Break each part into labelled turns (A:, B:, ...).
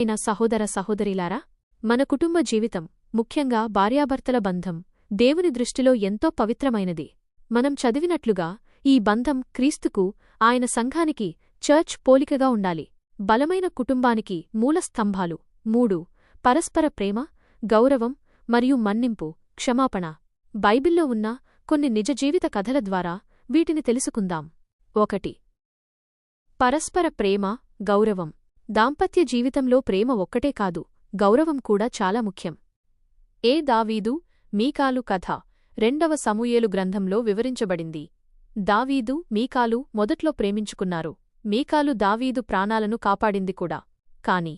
A: అయిన సహోదర సహోదరీలారా, మన కుటుంబ జీవితం, ముఖ్యంగా భార్యాభర్తల బంధం, దేవుని దృష్టిలో ఎంతో పవిత్రమైనది. మనం చదివినట్లుగా ఈ బంధం క్రీస్తుకు, ఆయన సంఘానికి, చర్చ్ పోలికగా ఉండాలి. బలమైన కుటుంబానికి మూల స్తంభాలు 3. పరస్పర ప్రేమ, గౌరవం మరియు మన్నింపు, క్షమాపణ. బైబిల్లో ఉన్న కొన్ని నిజ జీవిత కథల ద్వారా వీటిని తెలుసుకుందాం. 1. పరస్పర ప్రేమ, గౌరవం. దాంపత్య జీవితంలో ప్రేమ ఒక్కటే కాదు, గౌరవం కూడా చాలా ముఖ్యం. దావీదు, మీకాలు కథ 2వ సమూయేలు గ్రంథంలో వివరించబడింది. దావీదు, మీకాలు మొదట్లో ప్రేమించుకున్నారు. మీకాలు దావీదు ప్రాణాలను కాపాడింది కూడా. కాని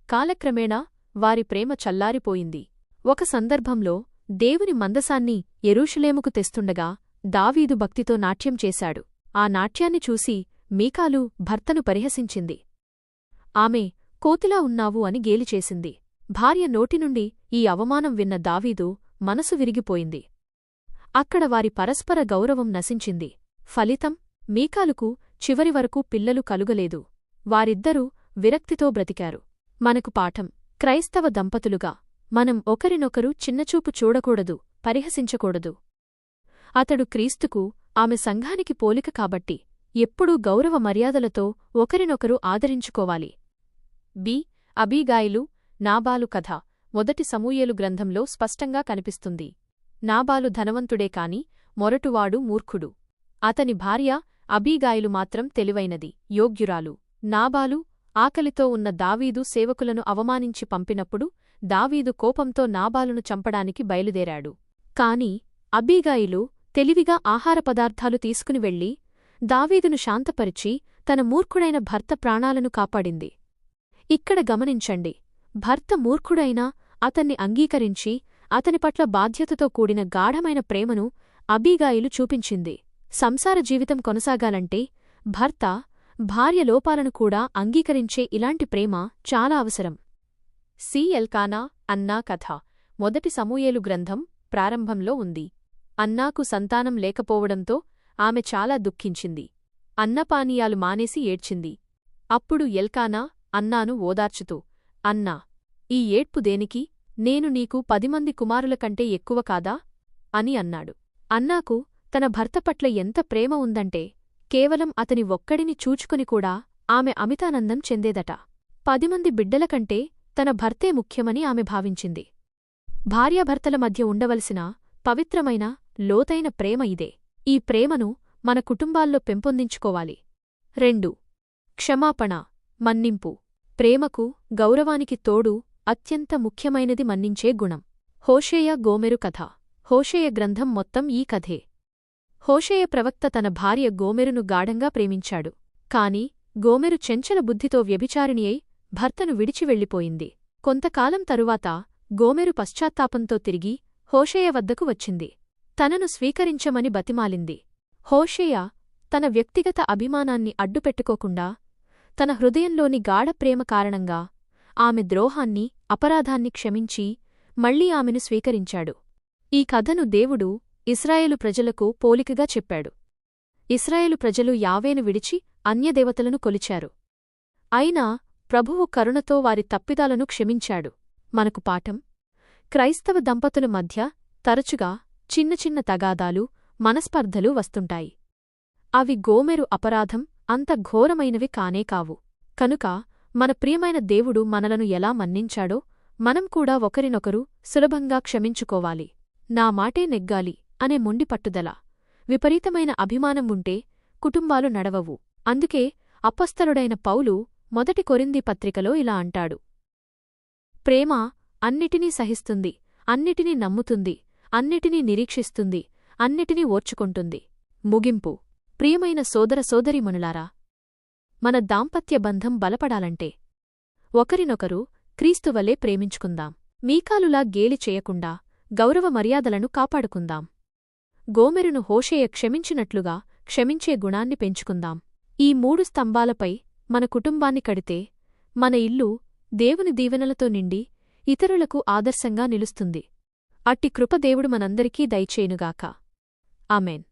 A: కాలక్రమేణా వారి ప్రేమ చల్లారిపోయింది. ఒక సందర్భంలో దేవుని మందసాన్ని యెరూషలేముకు తెస్తుండగా దావీదు భక్తితో నాట్యం చేశాడు. ఆ నాట్యాన్ని చూసి మీకాలు భర్తను పరిహసించింది. ఆమె కోతిలా ఉన్నావు అని గేలిచేసింది. భార్య నోటినుండి ఈ అవమానం విన్న దావీదు మనసు విరిగిపోయింది. అక్కడ వారి పరస్పర గౌరవం నశించింది. ఫలితం, మీకాలుకు చివరివరకు పిల్లలు కలుగలేదు. వారిద్దరూ విరక్తితో బ్రతికారు. మనకు పాఠం: క్రైస్తవ దంపతులుగా మనం ఒకరినొకరు చిన్నచూపు చూడకూడదు, పరిహసించకూడదు. అతడు క్రీస్తుకు, ఆమె సంఘానికి పోలిక కాబట్టి ఎప్పుడూ గౌరవ మర్యాదలతో ఒకరినొకరు ఆదరించుకోవాలి. అబీగాయిలు, నాబాలు కథ 1 సమూయేలు గ్రంథంలో స్పష్టంగా కనిపిస్తుంది. నాబాలు ధనవంతుడే కాని మొరటువాడు, మూర్ఖుడు. అతని భార్య అబీగాయిలు మాత్రం తెలివైనది, యోగ్యురాలు. నాబాలు ఆకలితో ఉన్న దావీదు సేవకులను అవమానించి పంపినప్పుడు దావీదు కోపంతో నాబాలును చంపడానికి బయలుదేరాడు. కాని అబీగాయిలు తెలివిగా ఆహార పదార్థాలు తీసుకుని వెళ్లి దావీదును శాంతపరిచి తన మూర్ఖుడైన భర్త ప్రాణాలను కాపాడింది. ఇక్కడ గమనించండి, భర్త మూర్ఖుడైనా అతన్ని అంగీకరించి అతని పట్ల బాధ్యతతో కూడిన గాఢమైన ప్రేమను అబీగాయిలు చూపించింది. సంసార జీవితం కొనసాగాలంటే భర్త, భార్య లోపాలను కూడా అంగీకరించే ఇలాంటి ప్రేమ చాలా అవసరం. ఎల్కానా, అన్నా కథ 1 సమూయేలు గ్రంథం ప్రారంభంలో ఉంది. అన్నాకు సంతానం లేకపోవడంతో ఆమె చాలా దుఃఖించింది. అన్నపానీయాలు మానేసి ఏడ్చింది. అప్పుడు ఎల్కానా అన్నాను ఓదార్చుతూ, అన్నా, ఈ ఏడ్పు దేనికి? నేను నీకు 10 మంది కుమారుల కంటే ఎక్కువ కాదా? అని అన్నాడు. అన్నాకు తన భర్త పట్ల ఎంత ప్రేమ ఉందంటే కేవలం అతని ఒక్కడిని చూచుకొని కూడా ఆమె అమితానందం చెందేదట. 10 మంది బిడ్డల కంటే తన భర్తే ముఖ్యమని ఆమె భావించింది. భార్యాభర్తల మధ్య ఉండవలసిన పవిత్రమైన, లోతైన ప్రేమ ఇదే. ఈ ప్రేమను మన కుటుంబాల్లో పెంపొందించుకోవాలి. 2. క్షమాపణ, మన్నింపు. ప్రేమకు, గౌరవానికి తోడు అత్యంత ముఖ్యమైనది మన్నించే గుణం. హోషేయ, గోమెరు కథ. హోషేయ గ్రంథం మొత్తం ఈ కథే. హోషేయ ప్రవక్త తన భార్య గోమెరును గాఢంగా ప్రేమించాడు. కాని గోమెరు చెంచల బుద్ధితో వ్యభిచారిణి అయి భర్తను విడిచి వెళ్ళిపోయింది. కొంతకాలం తరువాత గోమెరు పశ్చాత్తాపంతో తిరిగి హోషేయ వద్దకు వచ్చింది. తనను స్వీకరించమని బతిమాలింది. హోషేయ తన వ్యక్తిగత అభిమానాన్ని అడ్డుపెట్టుకోకుండా తన హృదయంలోని గాఢప్రేమ కారణంగా ఆమె ద్రోహాన్ని, అపరాధాన్ని క్షమించి మళ్లీ ఆమెను స్వీకరించాడు. ఈ కథను దేవుడు ఇశ్రాయేలు ప్రజలకు పోలికగా చెప్పాడు. ఇశ్రాయేలు ప్రజలు యావేను విడిచి అన్యదేవతలను కొలిచారు. అయినా ప్రభువు కరుణతో వారి తప్పిదాలను క్షమించాడు. మనకు పాఠం: క్రైస్తవ దంపతుల మధ్య తరచుగా చిన్న చిన్న తగాదాలు, మనస్పర్ధలు వస్తుంటాయి. అవి గోమెరు అపరాధం అంత ఘోరమైనవి కానే కావు. కనుక మన ప్రియమైన దేవుడు మనలను ఎలా మన్నించాడో మనం కూడా ఒకరినొకరు సులభంగా క్షమించుకోవాలి. నా మాటే నెగ్గాలి అనే మొండి పట్టుదల, విపరీతమైన అభిమానం ఉంటే కుటుంబాలు నడవవు. అందుకే అపొస్తలుడైన పౌలు 1 కొరింథీ పత్రికలో ఇలా అంటాడు: ప్రేమ అన్నిటినీ సహిస్తుంది, అన్నిటినీ నమ్ముతుంది, అన్నిటినీ నిరీక్షిస్తుంది, అన్నిటినీ ఓర్చుకుంటుంది. ముగింపు: ప్రియమైన సోదర సోదరీమణులారా, మన దాంపత్య బంధం బలపడాలంటే ఒకరినొకరు క్రీస్తువలే ప్రేమించుకుందాం. మీకాలులా గేలి చేయకుండా గౌరవ మర్యాదలను కాపాడుకుందాం. గోమెరును హోషేయ క్షమించినట్లుగా క్షమించే గుణాన్ని పెంచుకుందాం. ఈ 3 స్తంభాలపై మన కుటుంబాన్ని కడితే మన ఇల్లు దేవుని దీవెనలతో నిండి ఇతరులకు ఆదర్శంగా నిలుస్తుంది. అట్టి కృప దేవుడు మనందరికీ దయచేయునుగాక. ఆమెన్.